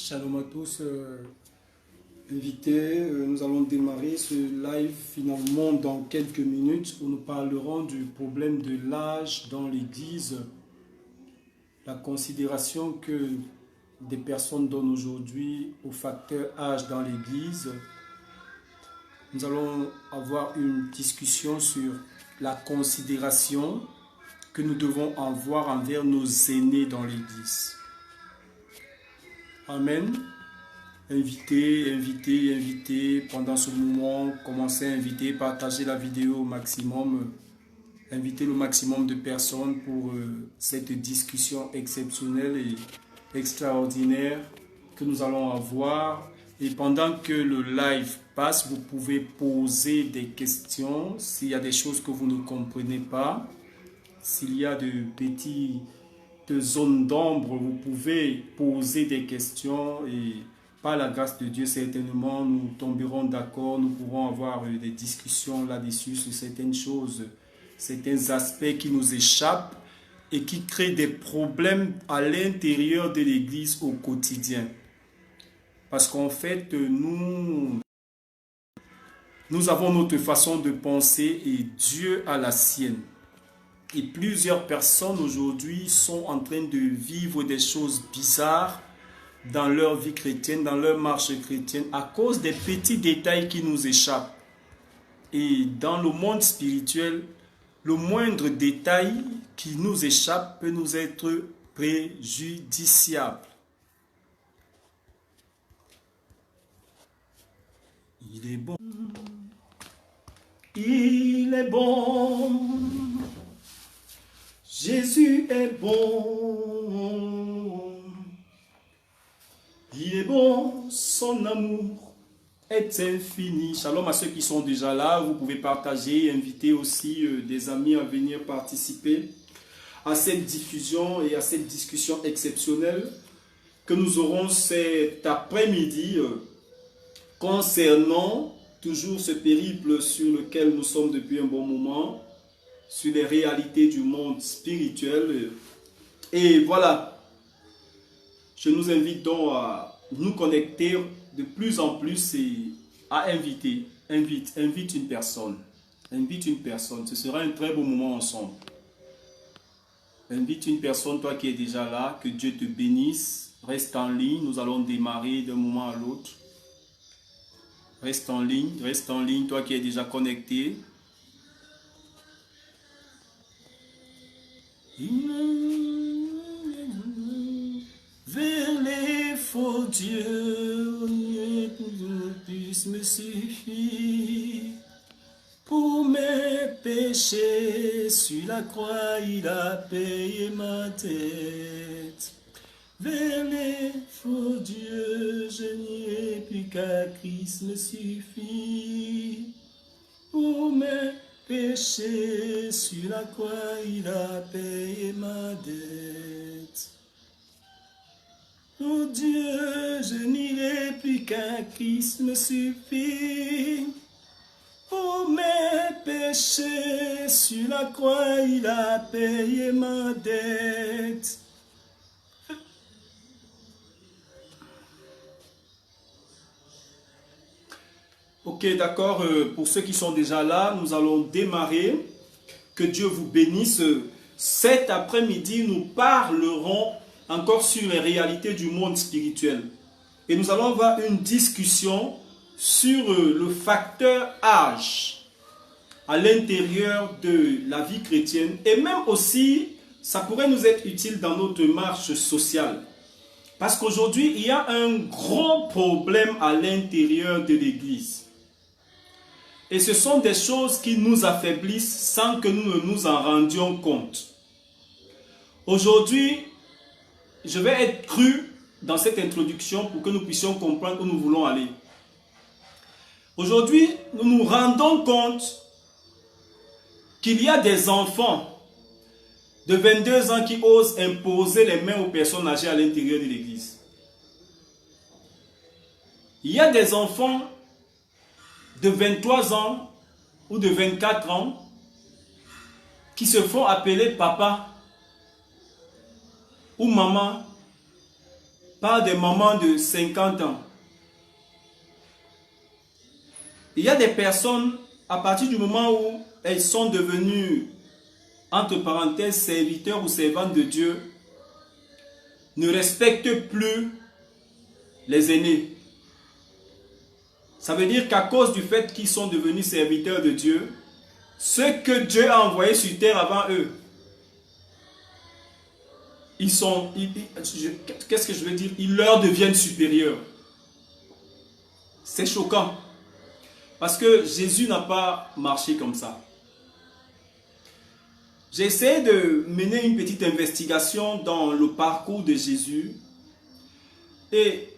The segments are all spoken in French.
Shalom à tous, invités. Nous allons démarrer ce live finalement dans quelques minutes où nous parlerons du problème de l'âge dans l'Église, la considération que des personnes donnent aujourd'hui au facteur âge dans l'Église. Nous allons avoir une discussion sur la considération que nous devons avoir envers nos aînés dans l'Église. Amen. Invitez pendant ce moment. Commencez à inviter, partagez la vidéo au maximum. Invitez le maximum de personnes pour cette discussion exceptionnelle et extraordinaire que nous allons avoir. Et pendant que le live passe, vous pouvez poser des questions. S'il y a des choses que vous ne comprenez pas, s'il y a de petites zones d'ombre, vous pouvez poser des questions et par la grâce de Dieu, certainement, nous tomberons d'accord, nous pourrons avoir des discussions là-dessus sur certaines choses, certains aspects qui nous échappent et qui créent des problèmes à l'intérieur de l'Église au quotidien. Parce qu'en fait, nous avons notre façon de penser et Dieu a la sienne. Et plusieurs personnes aujourd'hui sont en train de vivre des choses bizarres dans leur vie chrétienne, dans leur marche chrétienne, à cause des petits détails qui nous échappent. Et dans le monde spirituel, le moindre détail qui nous échappe peut nous être préjudiciable. Il est bon. Il est bon. Jésus est bon. Il est bon, son amour est infini. Shalom à ceux qui sont déjà là. Vous pouvez partager, inviter aussi des amis à venir participer à cette diffusion et à cette discussion exceptionnelle que nous aurons cet après-midi concernant toujours ce périple sur lequel nous sommes depuis un bon moment, sur les réalités du monde spirituel. Et voilà. Je nous invite donc à nous connecter de plus en plus et à inviter. Invite une personne. Invite une personne. Ce sera un très beau moment ensemble. Invite une personne, toi qui es déjà là. Que Dieu te bénisse. Reste en ligne. Nous allons démarrer d'un moment à l'autre. Reste en ligne, toi qui es déjà connecté. Vers les faux dieux, puisse me suffire. Pour mes péchés, sur la croix, il a payé ma tête. Vers les faux dieux, je n'irai plus qu'à Christ me suffit. Pour mes péchés, sur la croix, il a payé ma dette. Oh Dieu, je n'irai plus qu'à Christ me suffit. Pour mes péchés, sur la croix, il a payé ma dette. Ok, d'accord. Pour ceux qui sont déjà là, nous allons démarrer. Que Dieu vous bénisse. Cet après-midi, nous parlerons encore sur les réalités du monde spirituel. Et nous allons avoir une discussion sur le facteur âge à l'intérieur de la vie chrétienne. Et même aussi, ça pourrait nous être utile dans notre marche sociale. Parce qu'aujourd'hui, il y a un gros problème à l'intérieur de l'Église. Et ce sont des choses qui nous affaiblissent sans que nous ne nous en rendions compte. Aujourd'hui, je vais être cru dans cette introduction pour que nous puissions comprendre où nous voulons aller. Aujourd'hui, nous nous rendons compte qu'il y a des enfants de 22 ans qui osent imposer les mains aux personnes âgées à l'intérieur de l'Église. Il y a des enfants de 23 ans ou de 24 ans qui se font appeler papa ou maman par des mamans de 50 ans. Il y a des personnes, à partir du moment où elles sont devenues, entre parenthèses, serviteurs ou servantes de Dieu, ne respectent plus les aînés. Ça veut dire qu'à cause du fait qu'ils sont devenus serviteurs de Dieu, ceux que Dieu a envoyés sur terre avant eux, qu'est-ce que je veux dire? Ils leur deviennent supérieurs. C'est choquant. Parce que Jésus n'a pas marché comme ça. J'ai essayé de mener une petite investigation dans le parcours de Jésus. Et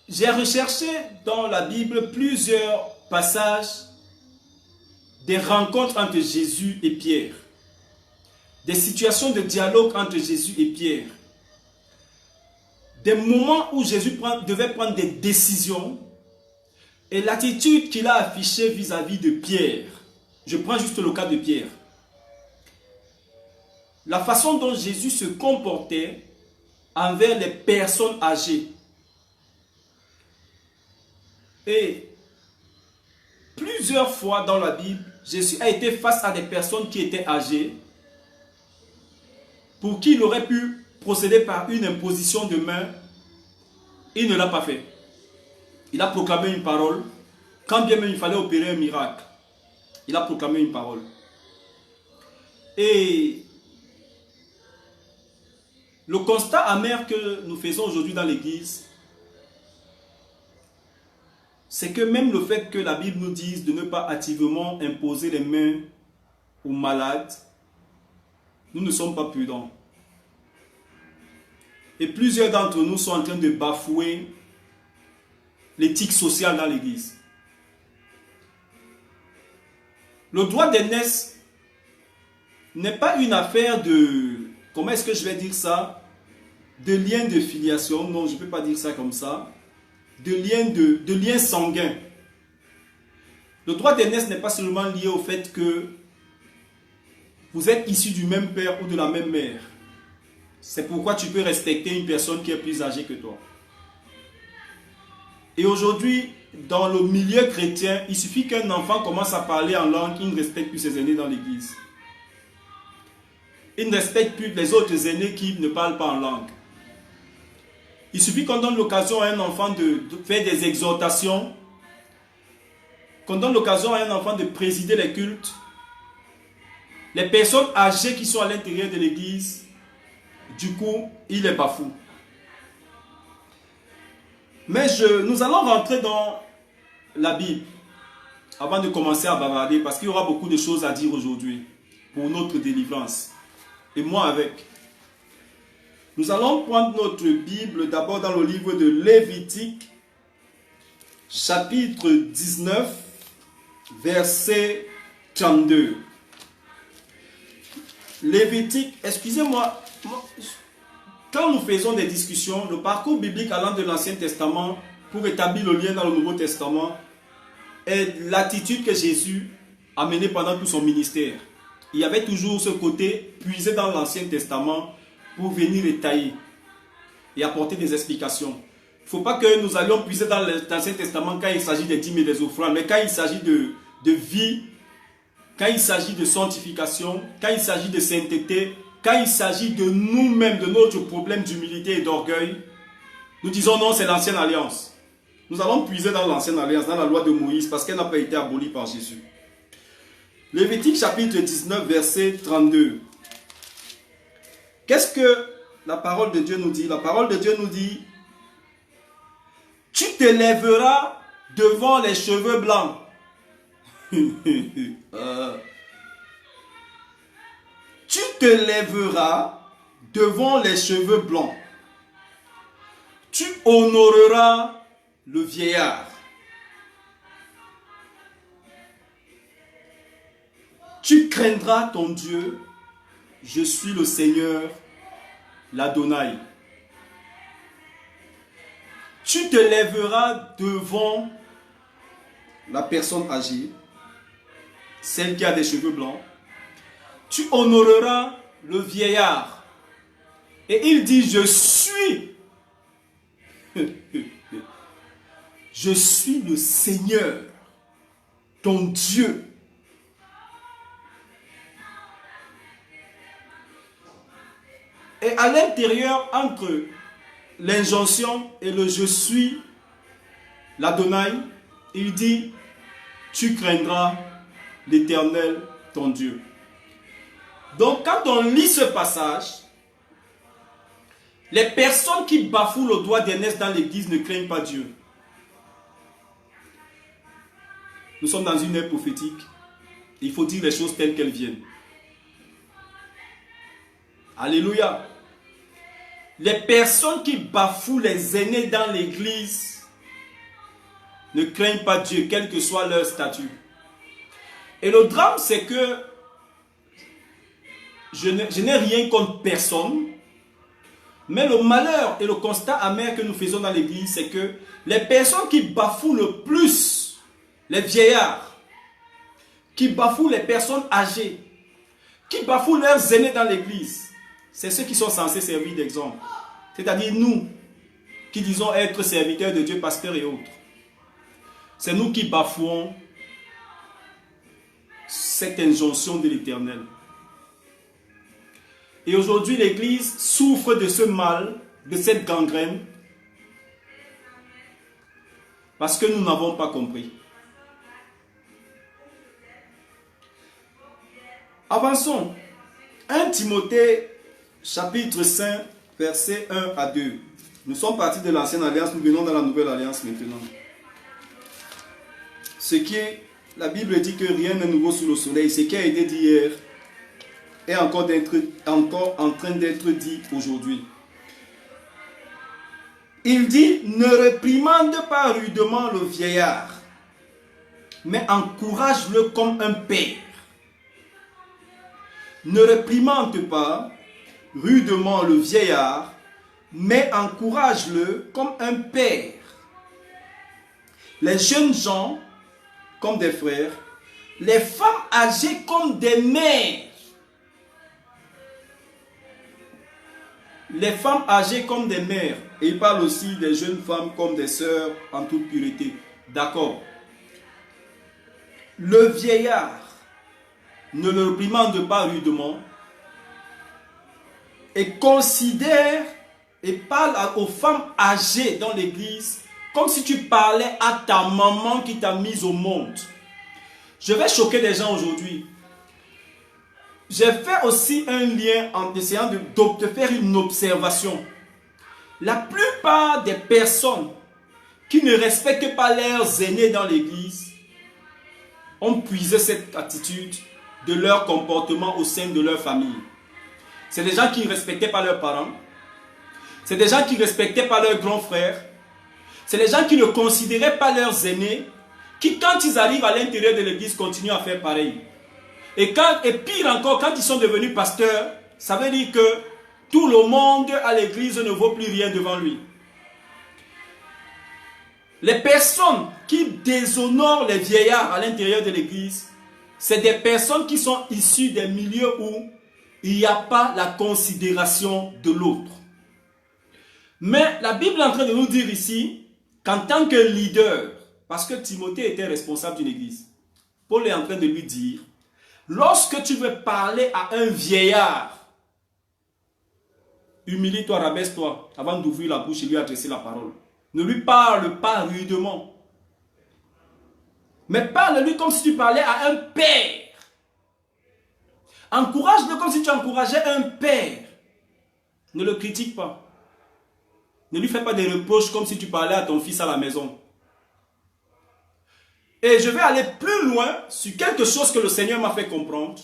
j'ai recherché dans la Bible plusieurs passages des rencontres entre Jésus et Pierre. Des situations de dialogue entre Jésus et Pierre. Des moments où Jésus devait prendre des décisions et l'attitude qu'il a affichée vis-à-vis de Pierre. Je prends juste le cas de Pierre. La façon dont Jésus se comportait envers les personnes âgées. Et plusieurs fois dans la Bible, Jésus a été face à des personnes qui étaient âgées pour qui il aurait pu procéder par une imposition de main. Il ne l'a pas fait. Il a proclamé une parole. Quand bien même il fallait opérer un miracle, il a proclamé une parole. Et le constat amer que nous faisons aujourd'hui dans l'église, c'est que même le fait que la Bible nous dise de ne pas activement imposer les mains aux malades, nous ne sommes pas prudents. Et plusieurs d'entre nous sont en train de bafouer l'éthique sociale dans l'église. Le droit d'aînesse n'est pas une affaire de, comment est-ce que je vais dire ça, de lien de filiation, non, je ne peux pas dire ça comme ça, de lien sanguin. Le droit d'aînesse n'est pas seulement lié au fait que vous êtes issus du même père ou de la même mère. C'est pourquoi tu peux respecter une personne qui est plus âgée que toi. Et aujourd'hui, dans le milieu chrétien, il suffit qu'un enfant commence à parler en langue, il ne respecte plus ses aînés dans l'église. Il ne respecte plus les autres aînés qui ne parlent pas en langue. Il suffit qu'on donne l'occasion à un enfant de faire des exhortations, qu'on donne l'occasion à un enfant de présider les cultes. Les personnes âgées qui sont à l'intérieur de l'église, du coup, il est bafou. Mais nous allons rentrer dans la Bible avant de commencer à bavarder parce qu'il y aura beaucoup de choses à dire aujourd'hui pour notre délivrance. Et moi avec. Nous allons prendre notre Bible d'abord dans le livre de Lévitique, chapitre 19, verset 32. Lévitique, excusez-moi, quand nous faisons des discussions, le parcours biblique allant de l'Ancien Testament pour établir le lien dans le Nouveau Testament est l'attitude que Jésus a menée pendant tout son ministère. Il y avait toujours ce côté puisé dans l'Ancien Testament pour venir étayer et apporter des explications. Il ne faut pas que nous allions puiser dans l'Ancien Testament quand il s'agit des dîmes et des offrandes, mais quand il s'agit de vie, quand il s'agit de sanctification, quand il s'agit de sainteté, quand il s'agit de nous-mêmes, de notre problème d'humilité et d'orgueil, nous disons non, c'est l'ancienne alliance. Nous allons puiser dans l'ancienne alliance, dans la loi de Moïse, parce qu'elle n'a pas été abolie par Jésus. Lévitique chapitre 19, verset 32. Qu'est-ce que la parole de Dieu nous dit? La parole de Dieu nous dit: tu te lèveras devant les cheveux blancs. Tu te lèveras devant les cheveux blancs. Tu honoreras le vieillard. Tu craindras ton Dieu. Je suis le Seigneur, l'Adonai. Tu te lèveras devant la personne âgée, celle qui a des cheveux blancs. Tu honoreras le vieillard. Et il dit, je suis le Seigneur, ton Dieu. Et à l'intérieur, entre l'injonction et le je suis, l'Adonai, il dit, tu craindras l'Éternel, ton Dieu. Donc quand on lit ce passage, les personnes qui bafouent le doigt d'aînesse dans l'église ne craignent pas Dieu. Nous sommes dans une ère prophétique. Il faut dire les choses telles qu'elles viennent. Alléluia. Les personnes qui bafouent les aînés dans l'église ne craignent pas Dieu, quel que soit leur statut. Et le drame, c'est que je n'ai rien contre personne, mais le malheur et le constat amer que nous faisons dans l'église, c'est que les personnes qui bafouent le plus, les vieillards, qui bafouent les personnes âgées, qui bafouent leurs aînés dans l'église, c'est ceux qui sont censés servir d'exemple. C'est-à-dire nous, qui disons être serviteurs de Dieu, pasteurs et autres. C'est nous qui bafouons cette injonction de l'Éternel. Et aujourd'hui, l'Église souffre de ce mal, de cette gangrène, parce que nous n'avons pas compris. Avançons. 1 Timothée, chapitre 5, versets 1 à 2. Nous sommes partis de l'ancienne alliance, nous venons dans la nouvelle alliance maintenant. Ce qui est, la Bible dit que rien n'est nouveau sous le soleil. Ce qui a été dit hier est encore en train d'être dit aujourd'hui. Il dit, ne réprimande pas rudement le vieillard, mais encourage-le comme un père. Ne réprimande pas rudement le vieillard, mais encourage-le comme un père. Les jeunes gens comme des frères, les femmes âgées comme des mères. Les femmes âgées comme des mères. Et il parle aussi des jeunes femmes comme des sœurs en toute pureté. D'accord. Le vieillard ne le réprimande pas rudement et considère et parle aux femmes âgées dans l'église comme si tu parlais à ta maman qui t'a mise au monde. Je vais choquer les gens aujourd'hui. J'ai fait aussi un lien en essayant de faire une observation. La plupart des personnes qui ne respectent pas leurs aînés dans l'église ont puisé cette attitude de leur comportement au sein de leur famille. C'est des gens qui ne respectaient pas leurs parents. C'est des gens qui ne respectaient pas leurs grands frères. C'est des gens qui ne considéraient pas leurs aînés, qui quand ils arrivent à l'intérieur de l'église continuent à faire pareil. Et pire encore, quand ils sont devenus pasteurs, ça veut dire que tout le monde à l'église ne vaut plus rien devant lui. Les personnes qui déshonorent les vieillards à l'intérieur de l'église, c'est des personnes qui sont issues des milieux où il n'y a pas la considération de l'autre. Mais la Bible est en train de nous dire ici qu'en tant que leader, parce que Timothée était responsable d'une église, Paul est en train de lui dire, lorsque tu veux parler à un vieillard, humilie-toi, rabaisse-toi avant d'ouvrir la bouche et lui adresser la parole. Ne lui parle pas rudement, mais parle-lui comme si tu parlais à un père. Encourage-le comme si tu encourageais un père. Ne le critique pas. Ne lui fais pas des reproches comme si tu parlais à ton fils à la maison. Et je vais aller plus loin sur quelque chose que le Seigneur m'a fait comprendre.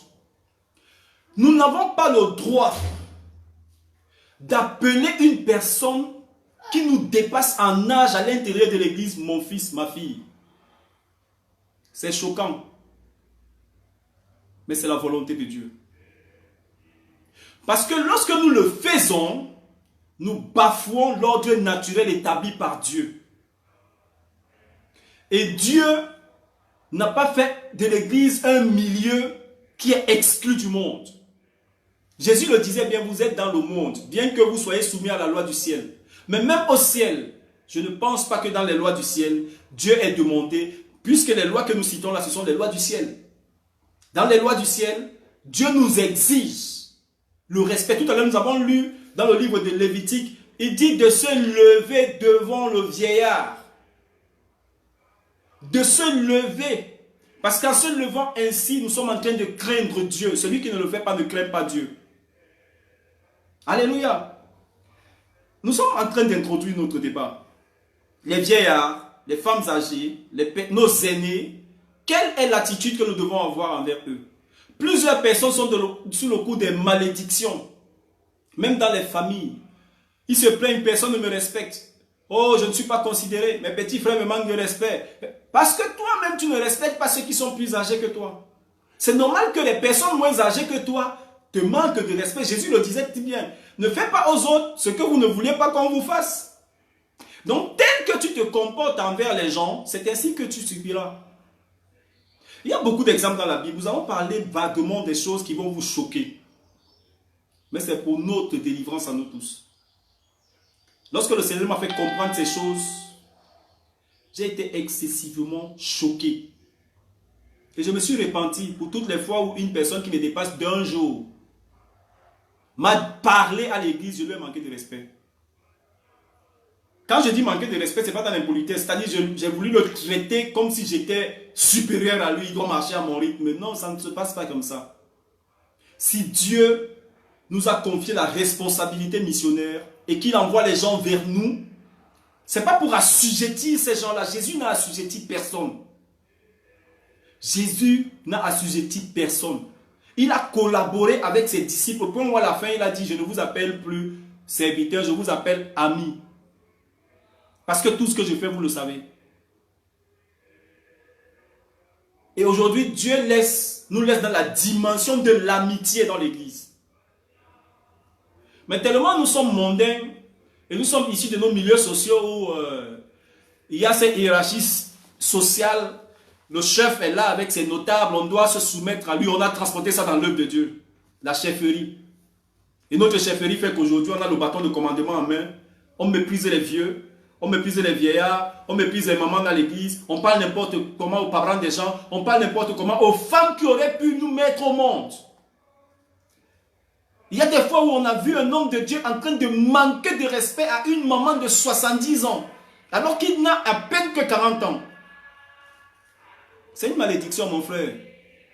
Nous n'avons pas le droit d'appeler une personne qui nous dépasse en âge à l'intérieur de l'église, mon fils, ma fille. C'est choquant. Mais c'est la volonté de Dieu. Parce que lorsque nous le faisons, nous bafouons l'ordre naturel établi par Dieu. Et Dieu n'a pas fait de l'église un milieu qui est exclu du monde. Jésus le disait bien, vous êtes dans le monde, bien que vous soyez soumis à la loi du ciel. Mais même au ciel, je ne pense pas que dans les lois du ciel, Dieu ait demandé, puisque les lois que nous citons là, ce sont les lois du ciel. Dans les lois du ciel, Dieu nous exige le respect. Tout à l'heure, nous avons lu dans le livre de Lévitique, il dit de se lever devant le vieillard. De se lever. Parce qu'en se levant ainsi, nous sommes en train de craindre Dieu. Celui qui ne le fait pas ne craint pas Dieu. Alléluia. Nous sommes en train d'introduire notre débat. Les vieillards, les femmes âgées, nos aînés, quelle est l'attitude que nous devons avoir envers eux? Plusieurs personnes sont sous le coup des malédictions. Même dans les familles. Ils se plaignent, personne ne me respecte. Oh, je ne suis pas considéré. Mes petits frères me manquent de respect. Parce que toi-même, tu ne respectes pas ceux qui sont plus âgés que toi. C'est normal que les personnes moins âgées que toi te manquent de respect. Jésus le disait bien. Ne faites pas aux autres ce que vous ne vouliez pas qu'on vous fasse. Donc, tel que tu te comportes envers les gens, c'est ainsi que tu subiras. Il y a beaucoup d'exemples dans la Bible. Nous allons parler vaguement des choses qui vont vous choquer. Mais c'est pour notre délivrance à nous tous. Lorsque le Seigneur m'a fait comprendre ces choses, j'ai été excessivement choqué. Et je me suis repenti pour toutes les fois où une personne qui me dépasse d'un jour m'a parlé à l'église, je lui ai manqué de respect. Quand je dis manquer de respect, ce n'est pas dans l'impolitesse. C'est-à-dire j'ai voulu le traiter comme si j'étais supérieur à lui, il doit marcher à mon rythme. Mais non, ça ne se passe pas comme ça. Si Dieu nous a confié la responsabilité missionnaire et qu'il envoie les gens vers nous, ce n'est pas pour assujettir ces gens-là. Jésus n'a assujetti personne. Jésus n'a assujetti personne. Il a collaboré avec ses disciples. Au point où à la fin, il a dit, je ne vous appelle plus serviteur, je vous appelle ami. Parce que tout ce que je fais, vous le savez. Et aujourd'hui, Dieu nous laisse dans la dimension de l'amitié dans l'église. Mais tellement nous sommes mondains, et nous sommes issus de nos milieux sociaux où il y a cette hiérarchie sociale. Le chef est là avec ses notables, on doit se soumettre à lui. On a transporté ça dans l'œuvre de Dieu, la chefferie. Et notre chefferie fait qu'aujourd'hui, on a le bâton de commandement en main. On méprise les vieux, on méprise les vieillards, on méprise les mamans dans l'église. On parle n'importe comment aux parents des gens, on parle n'importe comment aux femmes qui auraient pu nous mettre au monde. Il y a des fois où on a vu un homme de Dieu en train de manquer de respect à une maman de 70 ans, alors qu'il n'a à peine que 40 ans. C'est une malédiction, mon frère.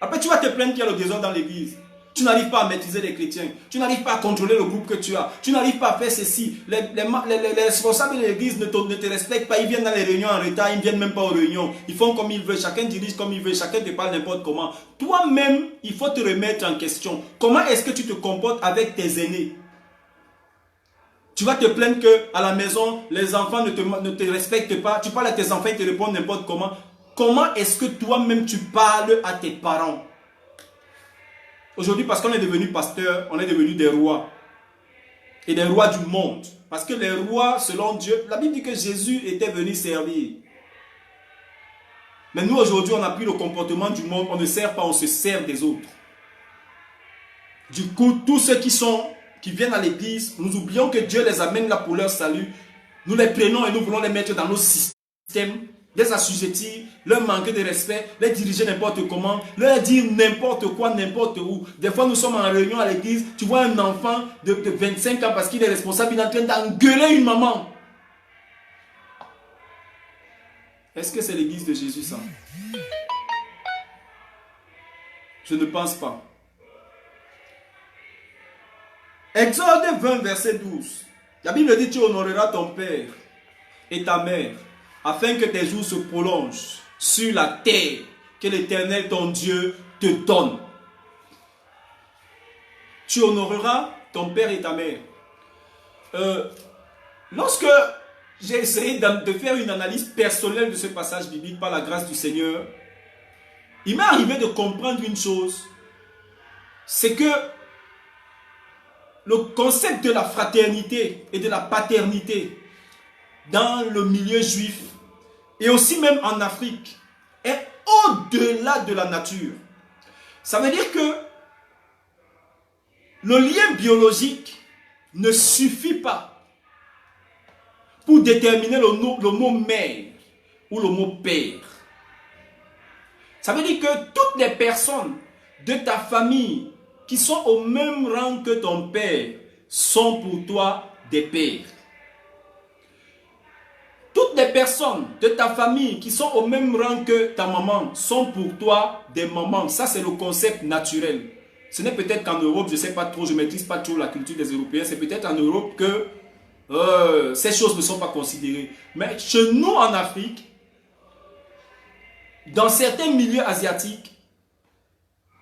Après, tu vas te plaindre qu'il y a le désordre dans l'église. Tu n'arrives pas à maîtriser les chrétiens. Tu n'arrives pas à contrôler le groupe que tu as. Tu n'arrives pas à faire ceci. Les responsables de l'église ne te respectent pas. Ils viennent dans les réunions en retard. Ils ne viennent même pas aux réunions. Ils font comme ils veulent. Chacun dirige comme il veut. Chacun te parle n'importe comment. Toi-même, il faut te remettre en question. Comment est-ce que tu te comportes avec tes aînés? Tu vas te plaindre qu'à la maison, les enfants ne te respectent pas. Tu parles à tes enfants, ils te répondent n'importe comment. Comment est-ce que toi-même tu parles à tes parents? Aujourd'hui, parce qu'on est devenu pasteur, on est devenu des rois. Et des rois du monde. Parce que les rois, selon Dieu, la Bible dit que Jésus était venu servir. Mais nous, aujourd'hui, on a pris le comportement du monde. On ne sert pas, on se sert des autres. Du coup, tous ceux qui viennent à l'église, nous oublions que Dieu les amène là pour leur salut. Nous les prenons et nous voulons les mettre dans nos systèmes, les assujettir, leur manquer de respect, les diriger n'importe comment, leur dire n'importe quoi, n'importe où. Des fois, nous sommes en réunion à l'église, tu vois un enfant de 25 ans parce qu'il est responsable, il est en train d'engueuler une maman. Est-ce que c'est l'église de Jésus, ça? Je ne pense pas. Exode 20, verset 12. La Bible dit, tu honoreras ton père et ta mère, afin que tes jours se prolongent sur la terre que l'Éternel, ton Dieu, te donne. Tu honoreras ton père et ta mère. Lorsque j'ai essayé de faire une analyse personnelle de ce passage biblique par la grâce du Seigneur, il m'est arrivé de comprendre une chose, c'est que le concept de la fraternité et de la paternité dans le milieu juif et aussi même en Afrique est au-delà de la nature. Ça veut dire que le lien biologique ne suffit pas pour déterminer le mot mère ou le mot père. Ça veut dire que toutes les personnes de ta famille qui sont au même rang que ton père sont pour toi des pères. Toutes les personnes de ta famille qui sont au même rang que ta maman sont pour toi des mamans. Ça, c'est le concept naturel. Ce n'est peut-être qu'en Europe, je ne sais pas trop, je ne maîtrise pas trop la culture des Européens. C'est peut-être en Europe que ces choses ne sont pas considérées. Mais chez nous, en Afrique, dans certains milieux asiatiques,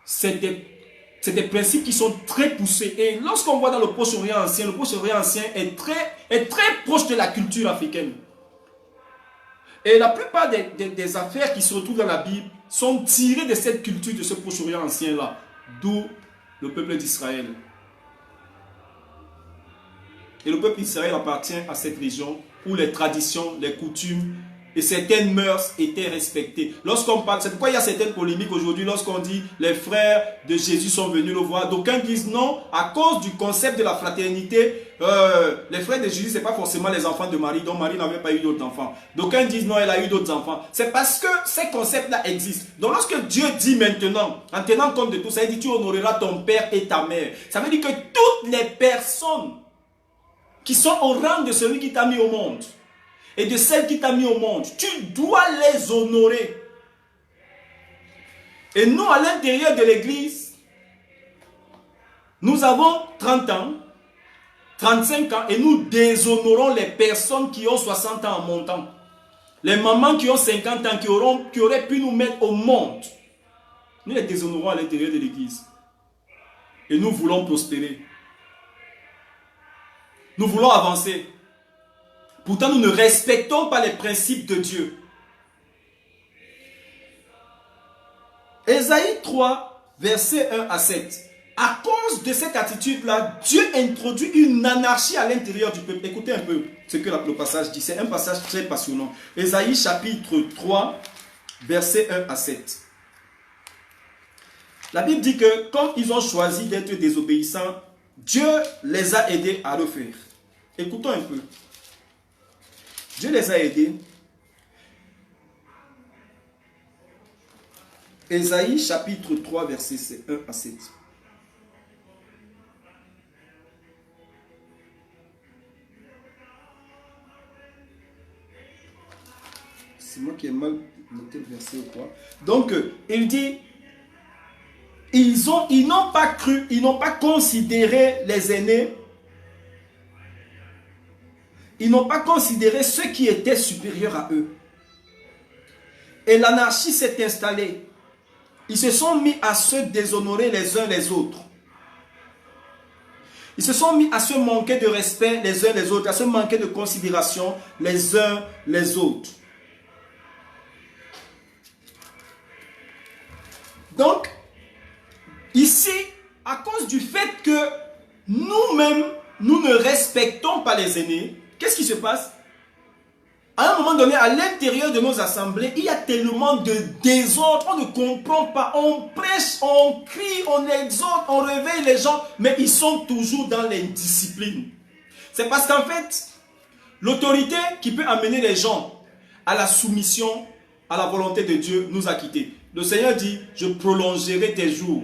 c'est des principes qui sont très poussés. Et lorsqu'on voit dans le Proche-Orient ancien, le Proche-Orient ancien est très proche de la culture africaine. Et la plupart des affaires qui se retrouvent dans la Bible sont tirées de cette culture, de ce Proche-Orient ancien-là, d'où le peuple d'Israël. Et le peuple d'Israël appartient à cette région où les traditions, les coutumes et certaines mœurs étaient respectées. Lorsqu'on parle, c'est pourquoi il y a certaines polémiques aujourd'hui, lorsqu'on dit les frères de Jésus sont venus le voir. D'aucuns disent non, à cause du concept de la fraternité, les frères de Jésus, ce n'est pas forcément les enfants de Marie, dont Marie n'avait pas eu d'autres enfants. D'aucuns disent non, elle a eu d'autres enfants. C'est parce que ces concepts-là existent. Donc lorsque Dieu dit maintenant, en tenant compte de tout ça, il dit tu honoreras ton père et ta mère. Ça veut dire que toutes les personnes qui sont au rang de celui qui t'a mis au monde, et de celle qui t'a mis au monde, tu dois les honorer. Et nous, à l'intérieur de l'église, nous avons 30 ans, 35 ans, et nous déshonorons les personnes qui ont 60 ans en montant. Les mamans qui ont 50 ans, qui auraient pu nous mettre au monde. Nous les déshonorons à l'intérieur de l'église. Et nous voulons prospérer. Nous voulons avancer. Pourtant, nous ne respectons pas les principes de Dieu. Ésaïe 3, versets 1 à 7. À cause de cette attitude-là, Dieu introduit une anarchie à l'intérieur du peuple. Écoutez un peu ce que le passage dit. C'est un passage très passionnant. Ésaïe chapitre 3, versets 1 à 7. La Bible dit que comme ils ont choisi d'être désobéissants, Dieu les a aidés à le faire. Écoutons un peu. Dieu les a aidés. Ésaïe chapitre 3, versets 1 à 7. C'est moi qui ai mal noté le verset ou quoi. Donc, il dit, ils n'ont pas cru, ils n'ont pas considéré les aînés. Ils n'ont pas considéré ceux qui étaient supérieurs à eux. Et l'anarchie s'est installée. Ils se sont mis à se déshonorer les uns les autres. Ils se sont mis à se manquer de respect les uns les autres, à se manquer de considération les uns les autres. Donc, ici, à cause du fait que nous-mêmes, nous ne respectons pas les aînés, qu'est-ce qui se passe? À un moment donné, à l'intérieur de nos assemblées, il y a tellement de désordre, on ne comprend pas, on prêche, on crie, on exhorte, on réveille les gens, mais ils sont toujours dans l'indiscipline. C'est parce qu'en fait, l'autorité qui peut amener les gens à la soumission, à la volonté de Dieu, nous a quittés. Le Seigneur dit, je prolongerai tes jours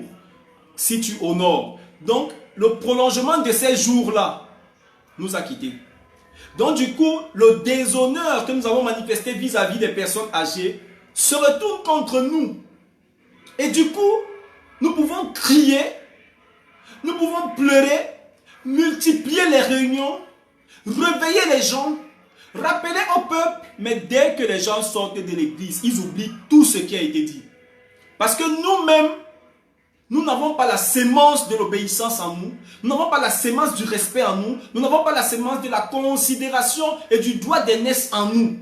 si tu honores. Donc, le prolongement de ces jours-là nous a quittés. Donc du coup, le déshonneur que nous avons manifesté vis-à-vis des personnes âgées se retourne contre nous. Et du coup, nous pouvons crier, nous pouvons pleurer, multiplier les réunions, réveiller les gens, rappeler au peuple, mais dès que les gens sortent de l'église, ils oublient tout ce qui a été dit. Parce que nous-mêmes, nous n'avons pas la sémence de l'obéissance en nous. Nous n'avons pas la sémence du respect en nous. Nous n'avons pas la sémence de la considération et du droit d'aînesse en nous.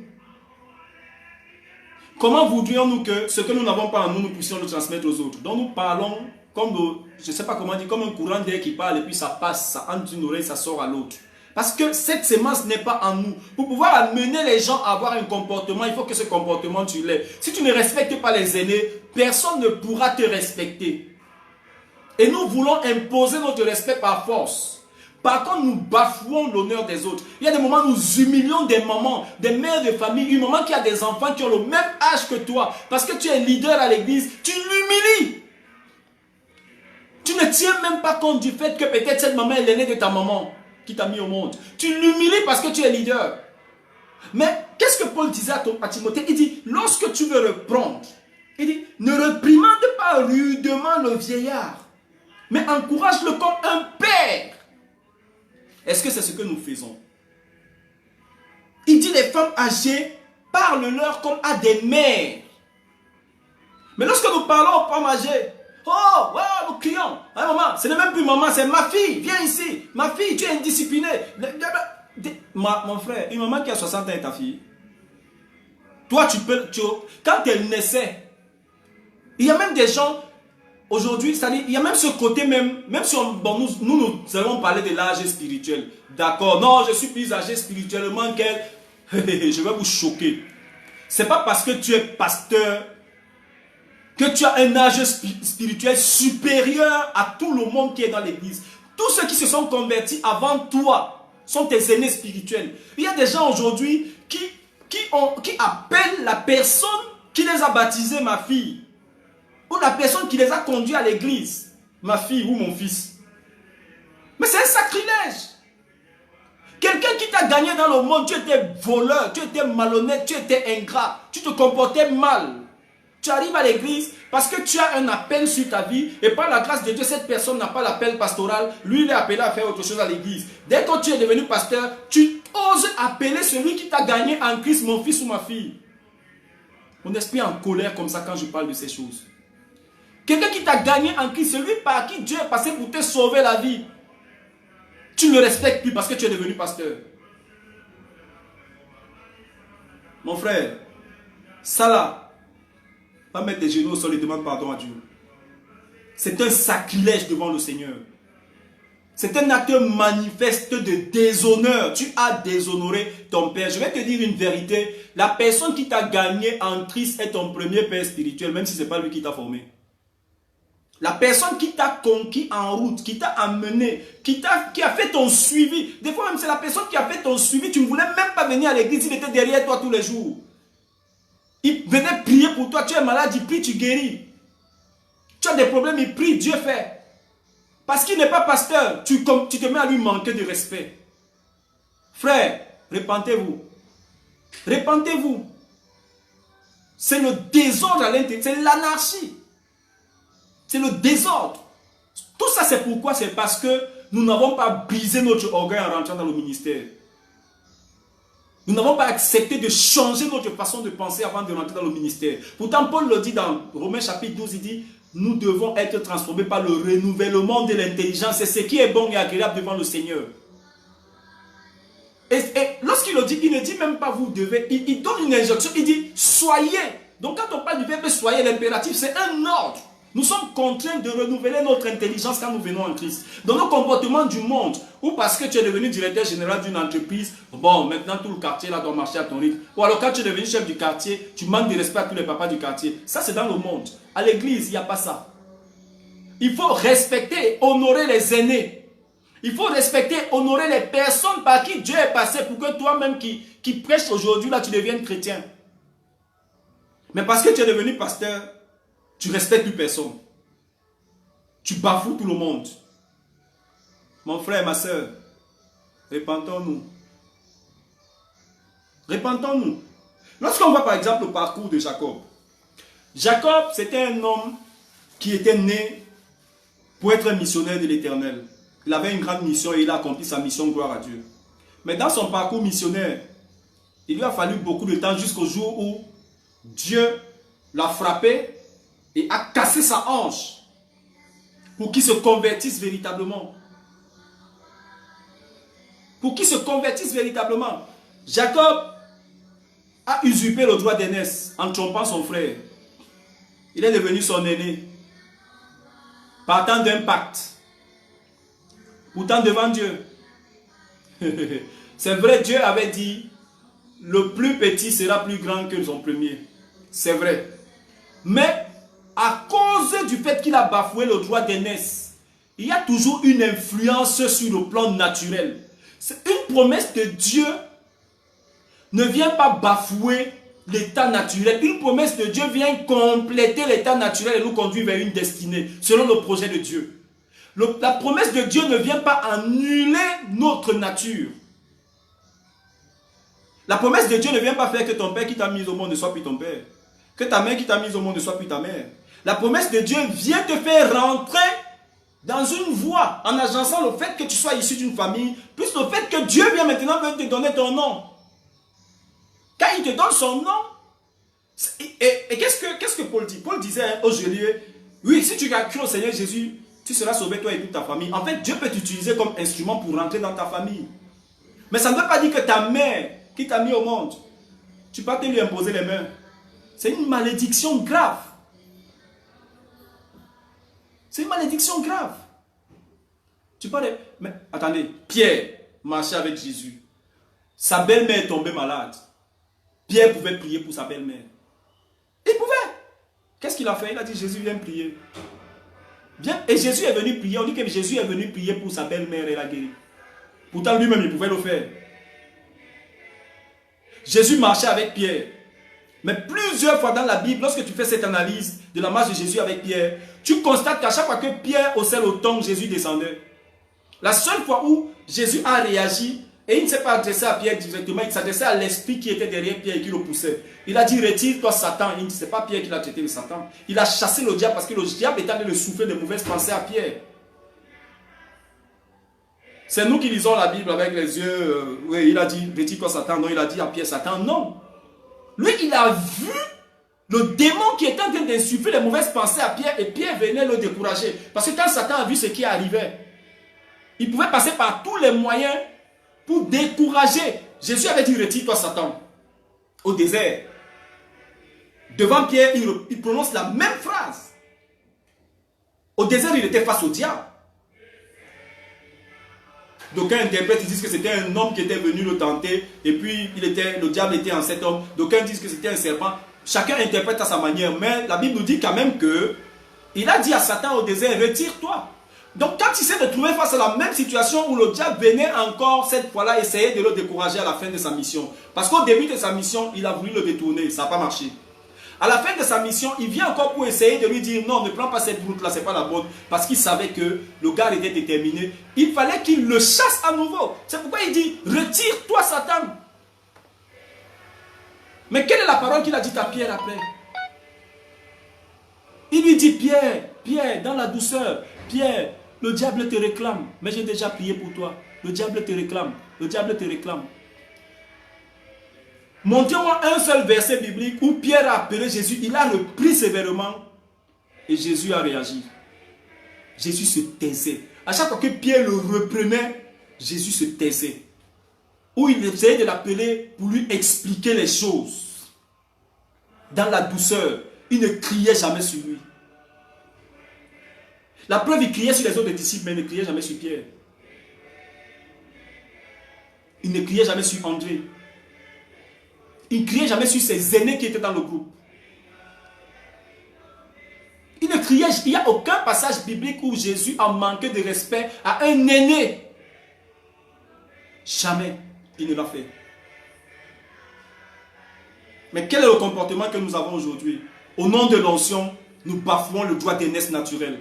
Comment voudrions-nous que ce que nous n'avons pas en nous, nous puissions le transmettre aux autres? Donc nous parlons comme, je ne sais pas comment dire, comme un courant d'air qui parle et puis ça passe, ça entre d'une oreille, ça sort à l'autre. Parce que cette sémence n'est pas en nous. Pour pouvoir amener les gens à avoir un comportement, il faut que ce comportement tu l'aies. Si tu ne respectes pas les aînés, personne ne pourra te respecter. Et nous voulons imposer notre respect par force. Par contre, nous bafouons l'honneur des autres. Il y a des moments où nous humilions des mamans, des mères de famille, une maman qui a des enfants qui ont le même âge que toi. Parce que tu es leader à l'église, tu l'humilies. Tu ne tiens même pas compte du fait que peut-être cette maman est l'aînée de ta maman qui t'a mis au monde. Tu l'humilies parce que tu es leader. Mais qu'est-ce que Paul disait à Timothée? Il dit, lorsque tu veux reprendre, il dit, ne réprimande pas rudement le vieillard, mais encourage-le comme un père. Est-ce que c'est ce que nous faisons? Il dit, les femmes âgées, parle-leur comme à des mères. Mais lorsque nous parlons aux femmes âgées, oh, wow, nous crions, hein, maman, ce n'est même plus maman, c'est ma fille, viens ici, ma fille, tu es indisciplinée. Mon frère, une maman qui a 60 ans est ta fille. Toi, quand elle naissait, il y a même des gens, aujourd'hui, c'est-à-dire, il y a même ce côté même si nous allons parler de l'âge spirituel. D'accord, non, je suis plus âgé spirituellement qu'elle. Je vais vous choquer. C'est pas parce que tu es pasteur que tu as un âge spirituel supérieur à tout le monde qui est dans l'église. Tous ceux qui se sont convertis avant toi sont tes aînés spirituels. Il y a des gens aujourd'hui qui appellent la personne qui les a baptisés ma fille. Ou la personne qui les a conduits à l'église, ma fille ou mon fils. Mais c'est un sacrilège. Quelqu'un qui t'a gagné dans le monde, tu étais voleur, tu étais malhonnête, tu étais ingrat, tu te comportais mal. Tu arrives à l'église parce que tu as un appel sur ta vie et par la grâce de Dieu, cette personne n'a pas l'appel pastoral. Lui, il est appelé à faire autre chose à l'église. Dès que tu es devenu pasteur, tu oses appeler celui qui t'a gagné en Christ, mon fils ou ma fille. Mon esprit est en colère comme ça quand je parle de ces choses. Quelqu'un qui t'a gagné en Christ, celui par qui Dieu est passé pour te sauver la vie. Tu ne le respectes plus parce que tu es devenu pasteur. Mon frère, ça là, va mettre tes genoux au sol et demande pardon à Dieu. C'est un sacrilège devant le Seigneur. C'est un acte manifeste de déshonneur. Tu as déshonoré ton Père. Je vais te dire une vérité. La personne qui t'a gagné en Christ est ton premier Père spirituel, même si ce n'est pas lui qui t'a formé. La personne qui t'a conquis en route, qui t'a amené, qui a fait ton suivi. Des fois même c'est la personne qui a fait ton suivi. Tu ne voulais même pas venir à l'église, il était derrière toi tous les jours. Il venait prier pour toi, tu es malade, il prie, tu guéris. Tu as des problèmes, il prie, Dieu fait. Parce qu'il n'est pas pasteur, tu te mets à lui manquer de respect. Frère, repentez-vous. Repentez-vous. C'est le désordre à l'intérieur, c'est l'anarchie. C'est le désordre. Tout ça, c'est pourquoi? C'est parce que nous n'avons pas brisé notre orgueil en rentrant dans le ministère. Nous n'avons pas accepté de changer notre façon de penser avant de rentrer dans le ministère. Pourtant, Paul le dit dans Romains chapitre 12, il dit, nous devons être transformés par le renouvellement de l'intelligence. C'est ce qui est bon et agréable devant le Seigneur. Et lorsqu'il le dit, il ne dit même pas vous devez, il donne une injonction, il dit soyez. Donc quand on parle du verbe soyez, l'impératif, c'est un ordre. Nous sommes contraints de renouveler notre intelligence quand nous venons en Christ. Dans nos comportements du monde, ou parce que tu es devenu directeur général d'une entreprise, bon, maintenant tout le quartier là doit marcher à ton rythme. Ou alors quand tu es devenu chef du quartier, tu manques de respect à tous les papas du quartier. Ça, c'est dans le monde. À l'église, il n'y a pas ça. Il faut respecter et honorer les aînés. Il faut respecter et honorer les personnes par qui Dieu est passé pour que toi-même qui prêches aujourd'hui, là, tu deviennes chrétien. Mais parce que tu es devenu pasteur, tu respectes plus personne. Tu bafoues tout le monde. Mon frère, ma soeur, repentons-nous. Repentons-nous. Lorsqu'on voit par exemple le parcours de Jacob. Jacob, c'était un homme qui était né pour être un missionnaire de l'Éternel. Il avait une grande mission et il a accompli sa mission, gloire à Dieu. Mais dans son parcours missionnaire, il lui a fallu beaucoup de temps jusqu'au jour où Dieu l'a frappé et a cassé sa hanche pour qu'il se convertisse véritablement. Pour qu'il se convertisse véritablement. Jacob a usurpé le droit d'aînesse en trompant son frère. Il est devenu son aîné. Partant d'un pacte. Pourtant devant Dieu. C'est vrai, Dieu avait dit, le plus petit sera plus grand que son premier. C'est vrai. Mais à cause du fait qu'il a bafoué le droit d'aînesse, il y a toujours une influence sur le plan naturel. Une promesse de Dieu ne vient pas bafouer l'état naturel. Une promesse de Dieu vient compléter l'état naturel et nous conduire vers une destinée, selon le projet de Dieu. La promesse de Dieu ne vient pas annuler notre nature. La promesse de Dieu ne vient pas faire que ton père qui t'a mis au monde ne soit plus ton père. Que ta mère qui t'a mis au monde ne soit plus ta mère. La promesse de Dieu vient te faire rentrer dans une voie en agençant le fait que tu sois issu d'une famille, plus le fait que Dieu vient maintenant te donner ton nom. Quand il te donne son nom, et qu'est-ce que Paul dit? Paul disait aux Juliens, oui, si tu as cru au Seigneur Jésus, tu seras sauvé toi et toute ta famille. En fait, Dieu peut t'utiliser comme instrument pour rentrer dans ta famille. Mais ça ne veut pas dire que ta mère qui t'a mis au monde, tu peux te lui imposer les mains. C'est une malédiction grave. C'est une malédiction grave. Tu parles. Mais attendez, Pierre marchait avec Jésus. Sa belle-mère est tombée malade. Pierre pouvait prier pour sa belle-mère. Il pouvait. Qu'est-ce qu'il a fait? Il a dit, Jésus, viens prier. Viens. Et Jésus est venu prier. On dit que Jésus est venu prier pour sa belle-mère et la guérir. Pourtant, lui-même, il pouvait le faire. Jésus marchait avec Pierre. Mais plusieurs fois dans la Bible, lorsque tu fais cette analyse de la marche de Jésus avec Pierre, tu constates qu'à chaque fois que Pierre haussait le ton, Jésus descendait. La seule fois où Jésus a réagi, et il ne s'est pas adressé à Pierre directement, il s'adressait à l'esprit qui était derrière Pierre et qui le poussait. Il a dit, retire-toi Satan. Il ne dit, c'est pas Pierre qui l'a traité de Satan. Il a chassé le diable parce que le diable était en train de souffler de mauvaises pensées à Pierre. C'est nous qui lisons la Bible avec les yeux. Oui, il a dit, retire-toi Satan. Non, il a dit à Pierre, Satan, non. Lui, il a vu le démon qui était en train d'insuffler les mauvaises pensées à Pierre et Pierre venait le décourager. Parce que quand Satan a vu ce qui arrivait, il pouvait passer par tous les moyens pour décourager. Jésus avait dit, retire-toi Satan au désert. Devant Pierre, il prononce la même phrase. Au désert, il était face au diable. D'aucuns interprètes disent que c'était un homme qui était venu le tenter et puis le diable était en cet homme. D'aucuns disent que c'était un serpent. Chacun interprète à sa manière. Mais la Bible nous dit quand même que il a dit à Satan au désert, retire-toi. Donc quand il s'est retrouvé face à la même situation où le diable venait encore cette fois-là essayer de le décourager à la fin de sa mission. Parce qu'au début de sa mission, il a voulu le détourner. Ça n'a pas marché. À la fin de sa mission, il vient encore pour essayer de lui dire non, ne prends pas cette route-là, c'est pas la bonne. Parce qu'il savait que le gars était déterminé. Il fallait qu'il le chasse à nouveau. C'est pourquoi il dit, retire-toi Satan. Mais quelle est la parole qu'il a dit à Pierre après? Il lui dit, Pierre, dans la douceur, Pierre, le diable te réclame. Mais j'ai déjà prié pour toi. Le diable te réclame. Le diable te réclame. Montrez-moi un seul verset biblique où Pierre a appelé Jésus, il a repris sévèrement et Jésus a réagi. Jésus se taisait. À chaque fois que Pierre le reprenait, Jésus se taisait. Ou il essayait de l'appeler pour lui expliquer les choses. Dans la douceur, il ne criait jamais sur lui. La preuve, il criait sur les autres disciples, mais il ne criait jamais sur Pierre. Il ne criait jamais sur André. Il ne criait jamais sur ses aînés qui étaient dans le groupe. Il ne criait, il n'y a aucun passage biblique où Jésus a manqué de respect à un aîné. Jamais il ne l'a fait. Mais quel est le comportement que nous avons aujourd'hui? Au nom de l'onction, nous bafouons le droit d'aînesse naturel.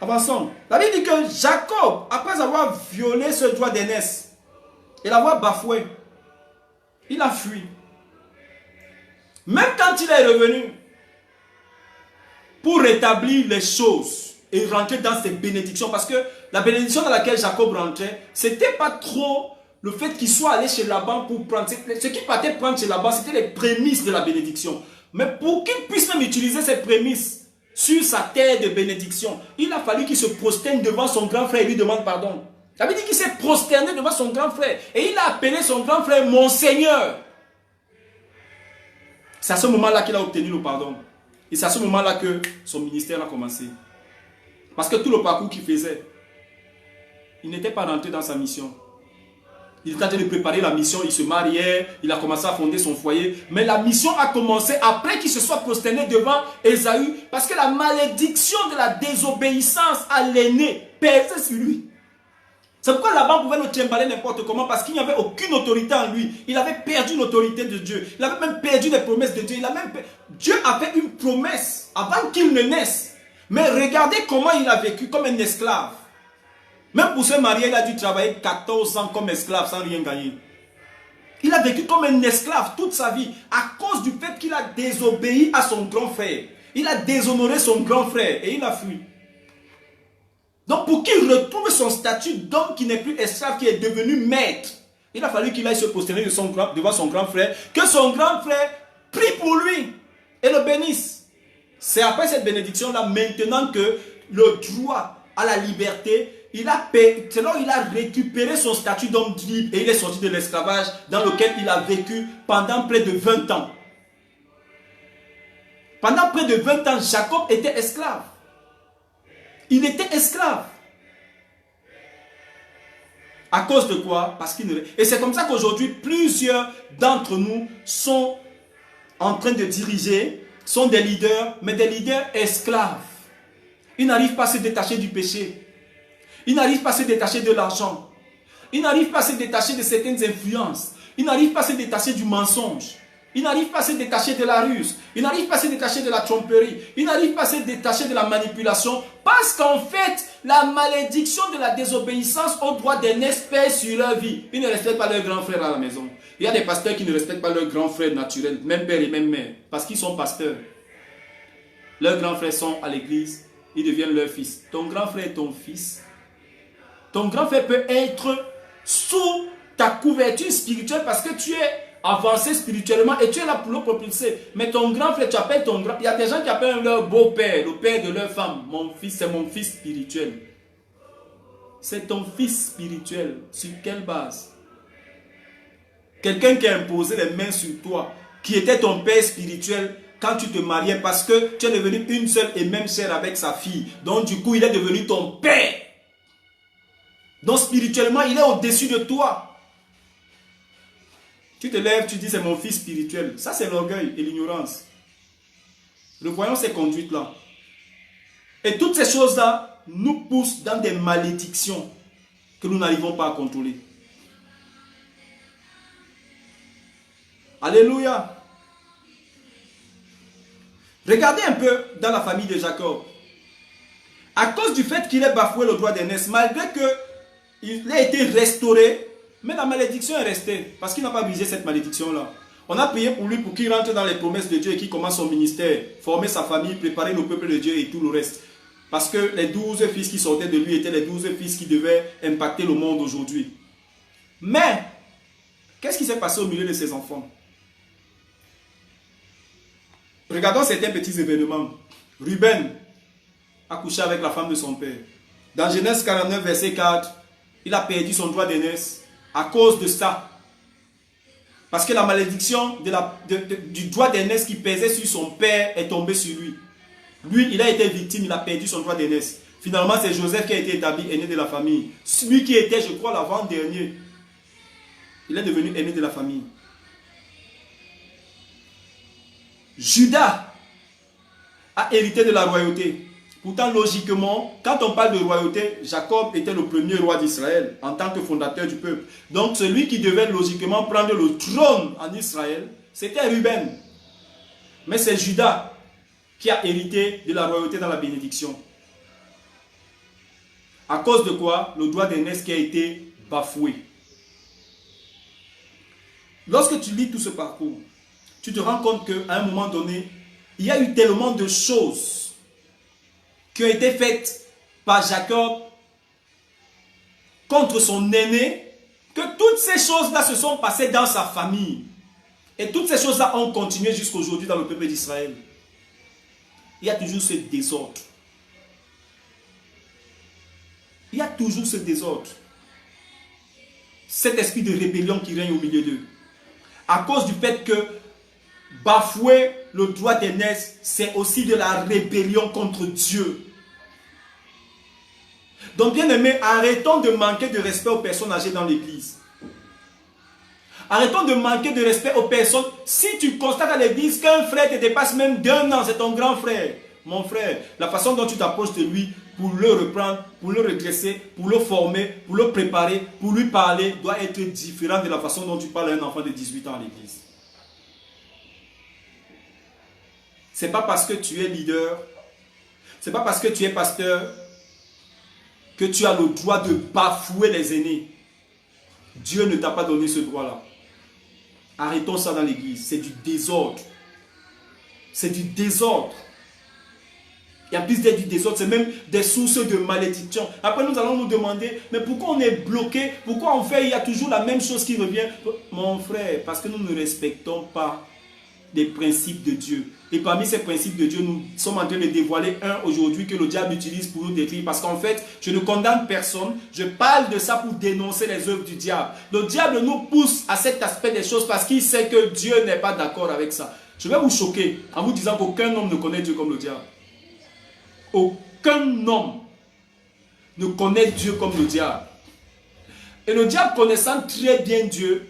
Avançons. La Bible dit que Jacob, après avoir violé ce droit d'aînesse et l'avoir bafoué, il a fui. Même quand il est revenu pour rétablir les choses et rentrer dans ses bénédictions, parce que la bénédiction dans laquelle Jacob rentrait, c'était pas trop le fait qu'il soit allé chez Laban pour prendre. Ce qu'il partait prendre chez Laban, c'était les prémices de la bénédiction. Mais pour qu'il puisse même utiliser ces prémices sur sa terre de bénédiction, il a fallu qu'il se prosterne devant son grand frère et lui demande pardon. Ça veut dire qu'il s'est prosterné devant son grand frère. Et il a appelé son grand frère mon Seigneur. C'est à ce moment-là qu'il a obtenu le pardon. Et c'est à ce moment-là que son ministère a commencé. Parce que tout le parcours qu'il faisait, il n'était pas rentré dans sa mission. Il était en train de préparer la mission, il se mariait, il a commencé à fonder son foyer. Mais la mission a commencé après qu'il se soit prosterné devant Ésaü, parce que la malédiction de la désobéissance à l'aîné pesait sur lui. C'est pourquoi Laban pouvait le trimballer n'importe comment, parce qu'il n'y avait aucune autorité en lui. Il avait perdu l'autorité de Dieu. Il avait même perdu les promesses de Dieu. Dieu avait une promesse avant qu'il ne naisse. Mais regardez comment il a vécu comme un esclave. Même pour se marier, il a dû travailler 14 ans comme esclave sans rien gagner. Il a vécu comme un esclave toute sa vie à cause du fait qu'il a désobéi à son grand frère. Il a déshonoré son grand frère et il a fui. Donc pour qu'il retrouve son statut d'homme qui n'est plus esclave, qui est devenu maître, il a fallu qu'il aille se prosterner devant son grand frère, que son grand frère prie pour lui et le bénisse. C'est après cette bénédiction-là, maintenant que le droit à la liberté, il a récupéré son statut d'homme libre et il est sorti de l'esclavage dans lequel il a vécu pendant près de 20 ans. Pendant près de 20 ans, Jacob était esclave. Il était esclave. À cause de quoi? Parce qu'il ne... Et c'est comme ça qu'aujourd'hui, plusieurs d'entre nous sont en train de diriger, sont des leaders, mais des leaders esclaves. Ils n'arrivent pas à se détacher du péché. Ils n'arrivent pas à se détacher de l'argent. Ils n'arrivent pas à se détacher de certaines influences. Ils n'arrivent pas à se détacher du mensonge. Ils n'arrivent pas à se détacher de la ruse. Ils n'arrivent pas à se détacher de la tromperie. Ils n'arrivent pas à se détacher de la manipulation. Parce qu'en fait, la malédiction de la désobéissance au droit d'aînesse pèse sur leur vie. Ils ne respectent pas leur grand frère à la maison. Il y a des pasteurs qui ne respectent pas leur grand frère naturel, même père et même mère, parce qu'ils sont pasteurs. Leurs grands frères sont à l'église, ils deviennent leurs fils. Ton grand frère est ton fils. Ton grand frère peut être sous ta couverture spirituelle parce que tu es avancé spirituellement et tu es là pour le propulser. Mais ton grand frère, tu appelles ton grand... Il y a des gens qui appellent leur beau-père, le père de leur femme. Mon fils, c'est mon fils spirituel. C'est ton fils spirituel. Sur quelle base? Quelqu'un qui a imposé les mains sur toi, qui était ton père spirituel quand tu te mariais parce que tu es devenu une seule et même chair avec sa fille. Donc du coup, il est devenu ton père. Donc spirituellement, il est au-dessus de toi. Tu te lèves, tu dis c'est mon fils spirituel. Ça c'est l'orgueil et l'ignorance. Revoyons ces conduites-là. Et toutes ces choses-là nous poussent dans des malédictions que nous n'arrivons pas à contrôler. Alléluia. Regardez un peu dans la famille de Jacob. À cause du fait qu'il ait bafoué le droit d'aînesse, malgré qu'il ait été restauré, mais la malédiction est restée. Parce qu'il n'a pas brisé cette malédiction-là. On a prié pour lui pour qu'il rentre dans les promesses de Dieu et qu'il commence son ministère, former sa famille, préparer le peuple de Dieu et tout le reste. Parce que les 12 fils qui sortaient de lui étaient les 12 fils qui devaient impacter le monde aujourd'hui. Mais, qu'est-ce qui s'est passé au milieu de ses enfants? Regardons certains petits événements. Ruben a couché avec la femme de son père. Dans Genèse 49, verset 4, il a perdu son droit d'aînesse à cause de ça. Parce que la malédiction du droit d'aînesse qui pesait sur son père est tombée sur lui. Lui, il a été victime, il a perdu son droit d'aînesse. Finalement, c'est Joseph qui a été établi aîné de la famille. Celui qui était, je crois, l'avant-dernier, il est devenu aîné de la famille. Judas a hérité de la royauté. Pourtant, logiquement, quand on parle de royauté, Jacob était le premier roi d'Israël en tant que fondateur du peuple. Donc, celui qui devait logiquement prendre le trône en Israël, c'était Ruben. Mais c'est Judas qui a hérité de la royauté dans la bénédiction. À cause de quoi? Le droit d'aînesse qui a été bafoué. Lorsque tu lis tout ce parcours, tu te rends compte qu'à un moment donné, il y a eu tellement de choses qui ont été faites par Jacob contre son aîné, que toutes ces choses-là se sont passées dans sa famille. Et toutes ces choses-là ont continué jusqu'à aujourd'hui dans le peuple d'Israël. Il y a toujours ce désordre. Il y a toujours ce désordre. Cet esprit de rébellion qui règne au milieu d'eux. À cause du fait que bafouer le droit d'aînesse, c'est aussi de la rébellion contre Dieu. Donc bien aimé, arrêtons de manquer de respect aux personnes âgées dans l'église. Arrêtons de manquer de respect aux personnes. Si tu constates à l'église qu'un frère te dépasse même d'1 an, c'est ton grand frère. Mon frère, la façon dont tu t'approches de lui pour le reprendre, pour le redresser, pour le former, pour le préparer, pour lui parler, doit être différente de la façon dont tu parles à un enfant de 18 ans à l'église. Ce n'est pas parce que tu es leader, ce n'est pas parce que tu es pasteur que tu as le droit de bafouer les aînés. Dieu ne t'a pas donné ce droit-là. Arrêtons ça dans l'église. C'est du désordre. C'est du désordre. Il y a plus d'être du désordre, c'est même des sources de malédiction. Après, nous allons nous demander, mais pourquoi on est bloqué? Pourquoi on fait, il y a toujours la même chose qui revient? Mon frère, parce que nous ne respectons pas les principes de Dieu. Et parmi ces principes de Dieu, nous sommes en train de dévoiler un aujourd'hui que le diable utilise pour nous détruire. Parce qu'en fait, je ne condamne personne. Je parle de ça pour dénoncer les œuvres du diable. Le diable nous pousse à cet aspect des choses parce qu'il sait que Dieu n'est pas d'accord avec ça. Je vais vous choquer en vous disant qu'aucun homme ne connaît Dieu comme le diable. Aucun homme ne connaît Dieu comme le diable. Et le diable, connaissant très bien Dieu,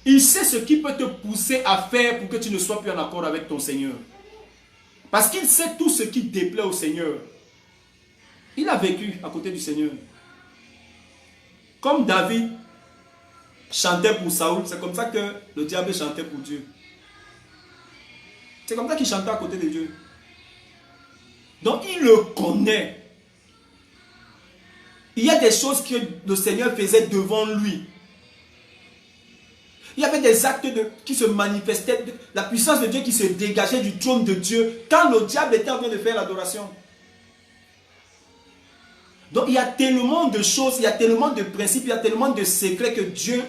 il sait ce qui peut te pousser à faire pour que tu ne sois plus en accord avec ton Seigneur. Parce qu'il sait tout ce qui déplaît au Seigneur. Il a vécu à côté du Seigneur. Comme David chantait pour Saoul, c'est comme ça que le diable chantait pour Dieu. C'est comme ça qu'il chantait à côté de Dieu. Donc il le connaît. Il y a des choses que le Seigneur faisait devant lui. Il y avait des actes qui se manifestaient, la puissance de Dieu qui se dégageait du trône de Dieu quand le diable était en train de faire l'adoration. Donc il y a tellement de choses, il y a tellement de principes, il y a tellement de secrets que Dieu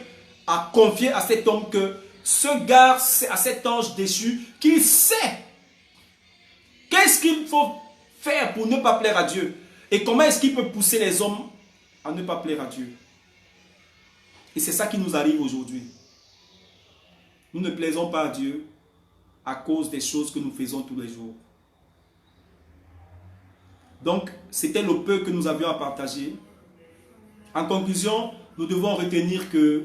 a confié à cet homme que ce gars, à cet ange déchu, qui sait qu'est-ce qu'il faut faire pour ne pas plaire à Dieu et comment est-ce qu'il peut pousser les hommes à ne pas plaire à Dieu. Et c'est ça qui nous arrive aujourd'hui. Nous ne plaisons pas à Dieu à cause des choses que nous faisons tous les jours. Donc, c'était le peu que nous avions à partager. En conclusion, nous devons retenir que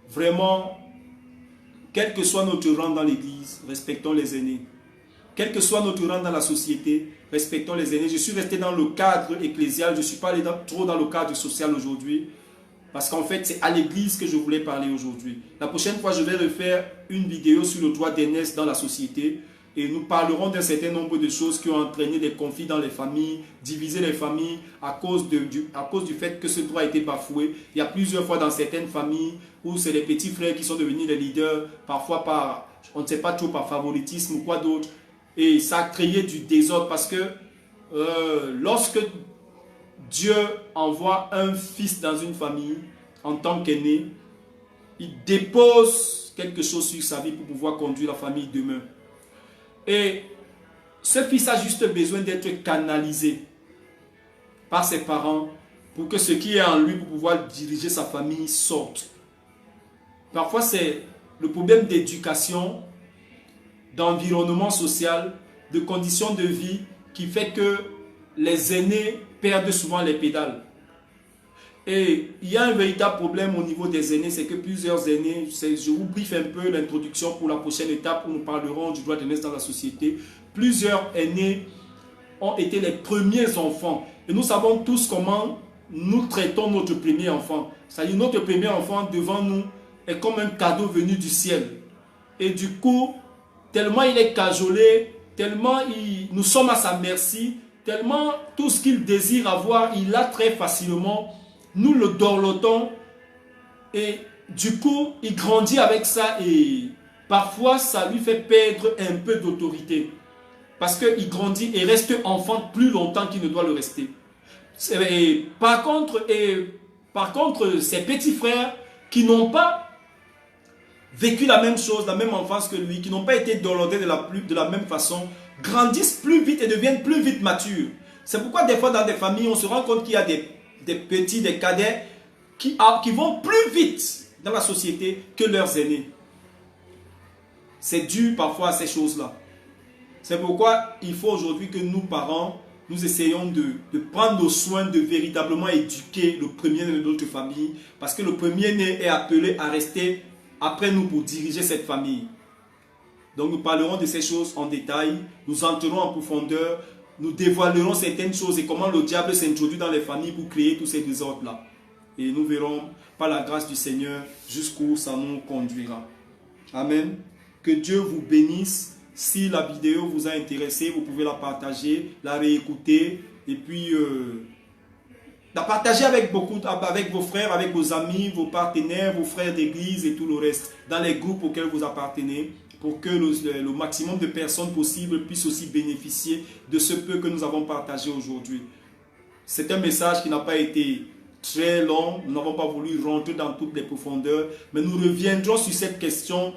vraiment, quel que soit notre rang dans l'église, respectons les aînés. Quel que soit notre rang dans la société, respectons les aînés. Je suis resté dans le cadre ecclésial, je ne suis pas allé trop dans le cadre social aujourd'hui. Parce qu'en fait, c'est à l'église que je voulais parler aujourd'hui. La prochaine fois, je vais refaire une vidéo sur le droit d'aînesse dans la société. Et nous parlerons d'un certain nombre de choses qui ont entraîné des conflits dans les familles, divisé les familles à cause du fait que ce droit a été bafoué. Il y a plusieurs fois dans certaines familles où c'est les petits frères qui sont devenus les leaders, parfois par, on ne sait pas trop, par favoritisme ou quoi d'autre. Et ça a créé du désordre parce que lorsque Dieu envoie un fils dans une famille en tant qu'aîné, il dépose quelque chose sur sa vie pour pouvoir conduire la famille demain. Et ce fils a juste besoin d'être canalisé par ses parents pour que ce qui est en lui pour pouvoir diriger sa famille sorte. Parfois c'est le problème d'éducation, d'environnement social, de conditions de vie qui fait que les aînés perdent souvent les pédales. Et il y a un véritable problème au niveau des aînés, c'est que plusieurs aînés, je vous briefe un peu l'introduction pour la prochaine étape où nous parlerons du droit d'aînesse dans la société. Plusieurs aînés ont été les premiers enfants. Et nous savons tous comment nous traitons notre premier enfant. C'est-à-dire notre premier enfant devant nous est comme un cadeau venu du ciel. Et du coup, tellement il est cajolé, tellement nous sommes à sa merci, tellement tout ce qu'il désire avoir, il l'a très facilement. Nous le dorlotons et du coup, il grandit avec ça et parfois, ça lui fait perdre un peu d'autorité. Parce qu'il grandit et reste enfant plus longtemps qu'il ne doit le rester. Et par contre, ses petits frères qui n'ont pas vécu la même chose, la même enfance que lui, qui n'ont pas été dorlotés de la même façon, grandissent plus vite et deviennent plus vite matures. C'est pourquoi des fois dans des familles, on se rend compte qu'il y a des petits, des cadets qui vont plus vite dans la société que leurs aînés. C'est dû parfois à ces choses-là. C'est pourquoi il faut aujourd'hui que nous, parents, nous essayons de prendre nos soins, de véritablement éduquer le premier-né de notre famille. Parce que le premier-né est appelé à rester après nous pour diriger cette famille. Donc nous parlerons de ces choses en détail, nous entrerons en profondeur, nous dévoilerons certaines choses et comment le diable s'introduit dans les familles pour créer tous ces désordres-là. Et nous verrons par la grâce du Seigneur jusqu'où ça nous conduira. Amen. Que Dieu vous bénisse. Si la vidéo vous a intéressé, vous pouvez la partager, la réécouter et puis la partager avec vos frères, avec vos amis, vos partenaires, vos frères d'église et tout le reste, dans les groupes auxquels vous appartenez, pour que le maximum de personnes possibles puissent aussi bénéficier de ce peu que nous avons partagé aujourd'hui. C'est un message qui n'a pas été très long, nous n'avons pas voulu rentrer dans toutes les profondeurs, mais nous reviendrons sur cette question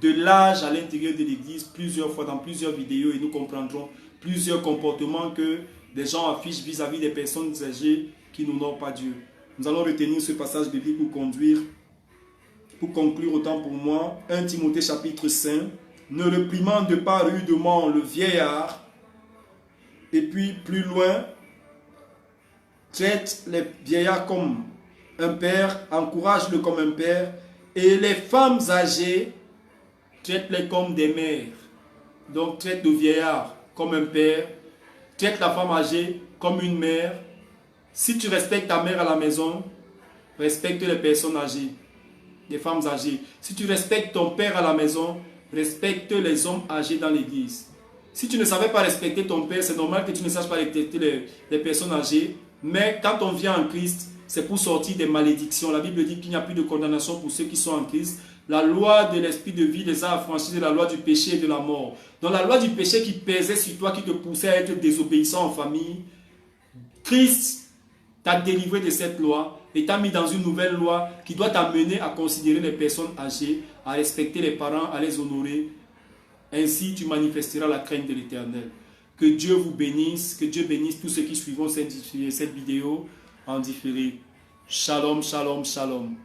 de l'âge à l'intérieur de l'église plusieurs fois dans plusieurs vidéos et nous comprendrons plusieurs comportements que des gens affichent vis-à-vis des personnes âgées qui n'honorent pas Dieu. Nous allons retenir ce passage biblique pour conclure autant pour moi. 1 Timothée chapitre 5. Ne réprimande pas rudement le vieillard. Et puis plus loin, traite les vieillards comme un père, encourage-le comme un père. Et les femmes âgées, traite-les comme des mères. Donc traite le vieillard comme un père, traite la femme âgée comme une mère. Si tu respectes ta mère à la maison, respecte les personnes âgées, les femmes âgées. Si tu respectes ton père à la maison, respecte les hommes âgés dans l'église. Si tu ne savais pas respecter ton père, c'est normal que tu ne saches pas respecter les personnes âgées. Mais quand on vient en Christ, c'est pour sortir des malédictions. La Bible dit qu'il n'y a plus de condamnation pour ceux qui sont en Christ. La loi de l'esprit de vie les a affranchis de la loi du péché et de la mort. Donc la loi du péché qui pesait sur toi, qui te poussait à être désobéissant en famille, Christ t'a délivré de cette loi et t'a mis dans une nouvelle loi qui doit t'amener à considérer les personnes âgées, à respecter les parents, à les honorer. Ainsi, tu manifesteras la crainte de l'Éternel. Que Dieu vous bénisse, que Dieu bénisse tous ceux qui suivront cette vidéo en différé. Shalom, shalom, shalom.